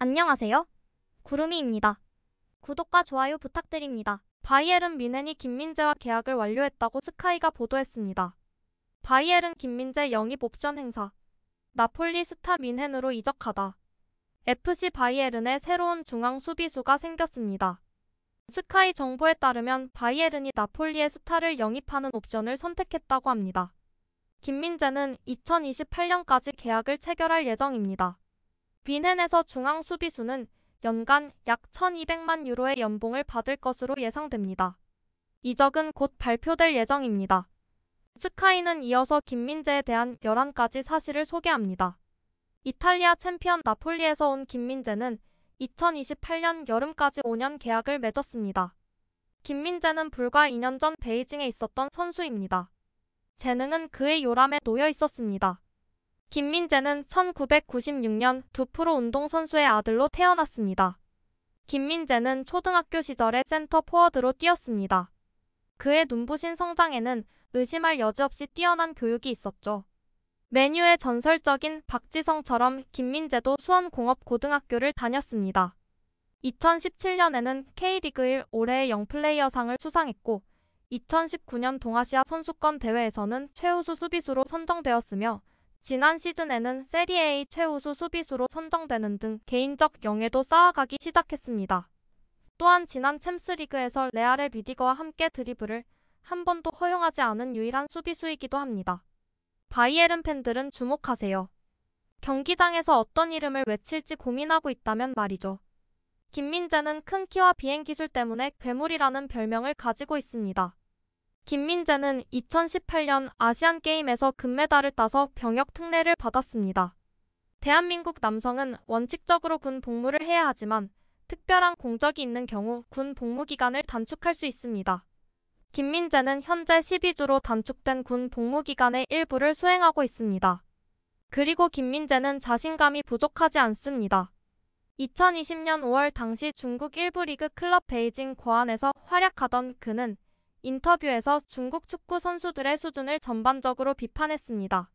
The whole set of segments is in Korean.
안녕하세요. 구름이입니다. 구독과 좋아요 부탁드립니다. 바이에른 뮌헨이 김민재와 계약을 완료했다고 스카이가 보도했습니다. 바이에른 김민재 영입 옵션 행사. 나폴리 스타 뮌헨으로 이적하다. FC 바이에른의 새로운 중앙 수비수가 생겼습니다. 스카이 정보에 따르면 바이에른이 나폴리의 스타를 영입하는 옵션을 선택했다고 합니다. 김민재는 2028년까지 계약을 체결할 예정입니다. 뮌헨에서 중앙 수비수는 연간 약 1200만 유로의 연봉을 받을 것으로 예상됩니다. 이적은 곧 발표될 예정입니다. 스카이는 이어서 김민재에 대한 11가지 사실을 소개합니다. 이탈리아 챔피언 나폴리에서 온 김민재는 2028년 여름까지 5년 계약을 맺었습니다. 김민재는 불과 2년 전 베이징에 있었던 선수입니다. 재능은 그의 요람에 놓여 있었습니다. 김민재는 1996년 두프로 운동선수의 아들로 태어났습니다. 김민재는 초등학교 시절에 센터 포워드로 뛰었습니다. 그의 눈부신 성장에는 의심할 여지 없이 뛰어난 교육이 있었죠. 맨유의 전설적인 박지성처럼 김민재도 수원공업고등학교를 다녔습니다. 2017년에는 K리그 1 올해의 영플레이어상을 수상했고 2019년 동아시아 선수권 대회에서는 최우수 수비수로 선정되었으며 지난 시즌에는 세리에 A 최우수 수비수로 선정되는 등 개인적 영예도 쌓아가기 시작했습니다. 또한 지난 챔스리그에서 레알의 르디거와 함께 드리블을 한 번도 허용하지 않은 유일한 수비수이기도 합니다. 바이에른 팬들은 주목하세요. 경기장에서 어떤 이름을 외칠지 고민하고 있다면 말이죠. 김민재는 큰 키와 비행 기술 때문에 괴물이라는 별명을 가지고 있습니다. 김민재는 2018년 아시안게임에서 금메달을 따서 병역 특례를 받았습니다. 대한민국 남성은 원칙적으로 군 복무를 해야 하지만 특별한 공적이 있는 경우 군 복무 기간을 단축할 수 있습니다. 김민재는 현재 12주로 단축된 군 복무 기간의 일부를 수행하고 있습니다. 그리고 김민재는 자신감이 부족하지 않습니다. 2020년 5월 당시 중국 1부 리그 클럽 베이징 거안에서 활약하던 그는 인터뷰에서 중국 축구 선수들의 수준을 전반적으로 비판했습니다.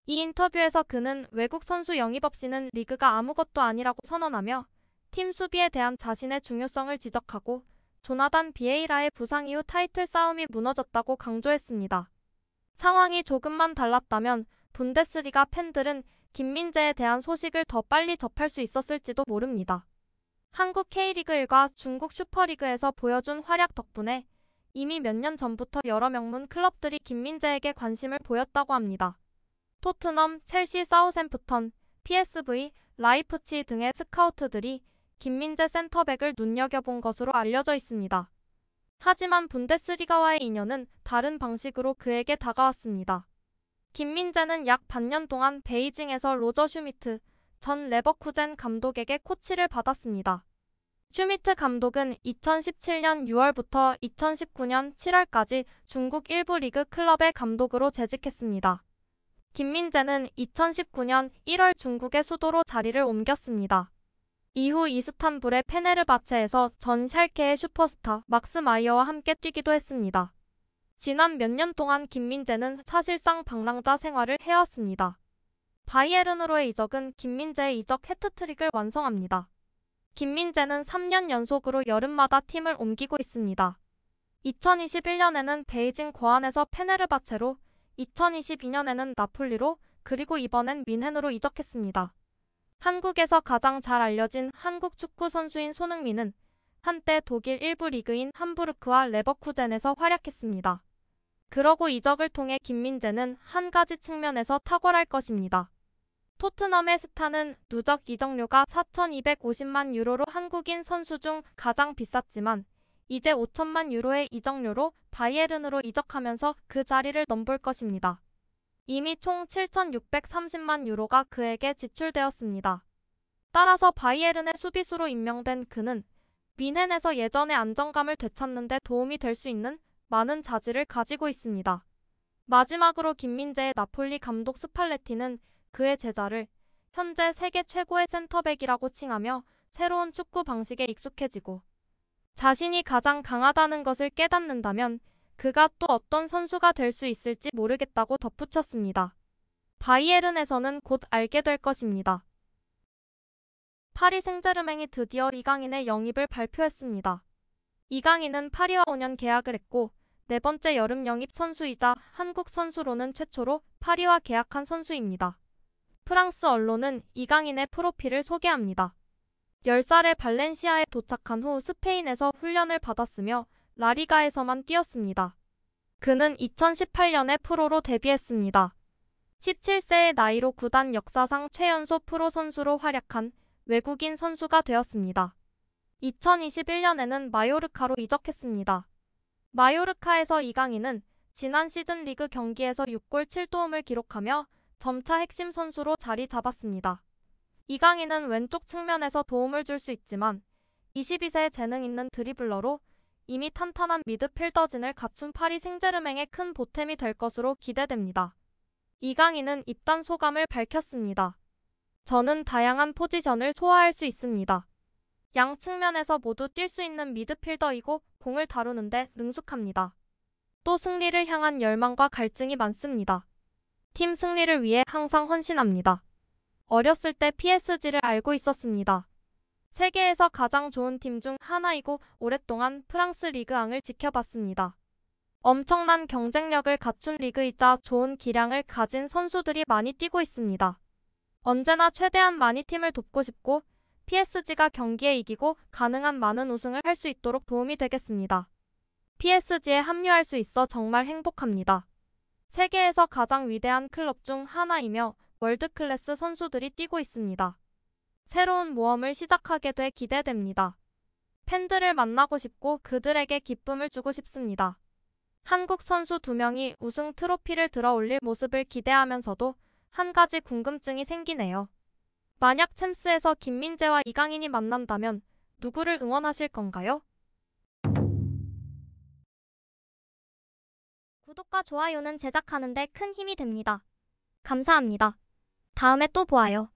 이 인터뷰에서 그는 외국 선수 영입 없이는 리그가 아무것도 아니라고 선언하며 팀 수비에 대한 자신의 중요성을 지적하고 조나단 비에이라의 부상 이후 타이틀 싸움이 무너졌다고 강조했습니다. 상황이 조금만 달랐다면 분데스리가 팬들은 김민재에 대한 소식을 더 빨리 접할 수 있었을지도 모릅니다. 한국 K리그 1과 중국 슈퍼리그에서 보여준 활약 덕분에 이미 몇 년 전부터 여러 명문 클럽들이 김민재에게 관심을 보였다고 합니다. 토트넘, 첼시, 사우샘프턴, PSV, 라이프치히 등의 스카우트들이 김민재 센터백을 눈여겨본 것으로 알려져 있습니다. 하지만 분데스리가와의 인연은 다른 방식으로 그에게 다가왔습니다. 김민재는 약 반년 동안 베이징에서 로저 슈미트 전 레버쿠젠 감독에게 코치를 받았습니다. 슈미트 감독은 2017년 6월부터 2019년 7월까지 중국 1부 리그 클럽의 감독으로 재직했습니다. 김민재는 2019년 1월 중국의 수도로 자리를 옮겼습니다. 이후 이스탄불의 페네르바체에서 전 샬케의 슈퍼스타 막스 마이어와 함께 뛰기도 했습니다. 지난 몇 년 동안 김민재는 사실상 방랑자 생활을 해왔습니다. 바이에른으로의 이적은 김민재의 이적 해트트릭을 완성합니다. 김민재는 3년 연속으로 여름마다 팀을 옮기고 있습니다. 2021년에는 베이징 거안에서 페네르바체로, 2022년에는 나폴리로, 그리고 이번엔 뮌헨으로 이적했습니다. 한국에서 가장 잘 알려진 한국 축구 선수인 손흥민은 한때 독일 1부 리그인 함부르크와 레버쿠젠에서 활약했습니다. 그러고 이적을 통해 김민재는 한 가지 측면에서 탁월할 것입니다. 토트넘의 스타는 누적 이적료가 4,250만 유로로 한국인 선수 중 가장 비쌌지만 이제 5천만 유로의 이적료로 바이에른으로 이적하면서 그 자리를 넘볼 것입니다. 이미 총 7,630만 유로가 그에게 지출되었습니다. 따라서 바이에른의 수비수로 임명된 그는 뮌헨에서 예전의 안정감을 되찾는 데 도움이 될 수 있는 많은 자질을 가지고 있습니다. 마지막으로 김민재의 나폴리 감독 스팔레티는 그의 제자를 현재 세계 최고의 센터백이라고 칭하며 새로운 축구 방식에 익숙해지고 자신이 가장 강하다는 것을 깨닫는다면 그가 또 어떤 선수가 될 수 있을지 모르겠다고 덧붙였습니다. 바이에른에서는 곧 알게 될 것입니다. 파리 생제르맹이 드디어 이강인의 영입을 발표했습니다. 이강인은 파리와 5년 계약을 했고 네 번째 여름 영입 선수이자 한국 선수로는 최초로 파리와 계약한 선수입니다. 프랑스 언론은 이강인의 프로필을 소개합니다. 10살에 발렌시아에 도착한 후 스페인에서 훈련을 받았으며 라리가에서만 뛰었습니다. 그는 2018년에 프로로 데뷔했습니다. 17세의 나이로 구단 역사상 최연소 프로 선수로 활약한 외국인 선수가 되었습니다. 2021년에는 마요르카로 이적했습니다. 마요르카에서 이강인은 지난 시즌 리그 경기에서 6골 7도움을 기록하며 점차 핵심 선수로 자리 잡았습니다. 이강인은 왼쪽 측면에서 도움을 줄 수 있지만 22세의 재능 있는 드리블러로 이미 탄탄한 미드필더진을 갖춘 파리 생제르맹의 큰 보탬이 될 것으로 기대됩니다. 이강인은 입단 소감을 밝혔습니다. 저는 다양한 포지션을 소화할 수 있습니다. 양 측면에서 모두 뛸 수 있는 미드필더이고 공을 다루는데 능숙합니다. 또 승리를 향한 열망과 갈증이 많습니다. 팀 승리를 위해 항상 헌신합니다. 어렸을 때 PSG를 알고 있었습니다. 세계에서 가장 좋은 팀 중 하나이고 오랫동안 프랑스 리그앙을 지켜봤습니다. 엄청난 경쟁력을 갖춘 리그이자 좋은 기량을 가진 선수들이 많이 뛰고 있습니다. 언제나 최대한 많이 팀을 돕고 싶고 PSG가 경기에 이기고 가능한 많은 우승을 할 수 있도록 도움이 되겠습니다. PSG에 합류할 수 있어 정말 행복합니다. 세계에서 가장 위대한 클럽 중 하나이며 월드클래스 선수들이 뛰고 있습니다. 새로운 모험을 시작하게 돼 기대됩니다. 팬들을 만나고 싶고 그들에게 기쁨을 주고 싶습니다. 한국 선수 2명이 우승 트로피를 들어 올릴 모습을 기대하면서도 한 가지 궁금증이 생기네요. 만약 챔스에서 김민재와 이강인이 만난다면 누구를 응원하실 건가요? 구독과 좋아요는 제작하는 데 큰 힘이 됩니다. 감사합니다. 다음에 또 보아요.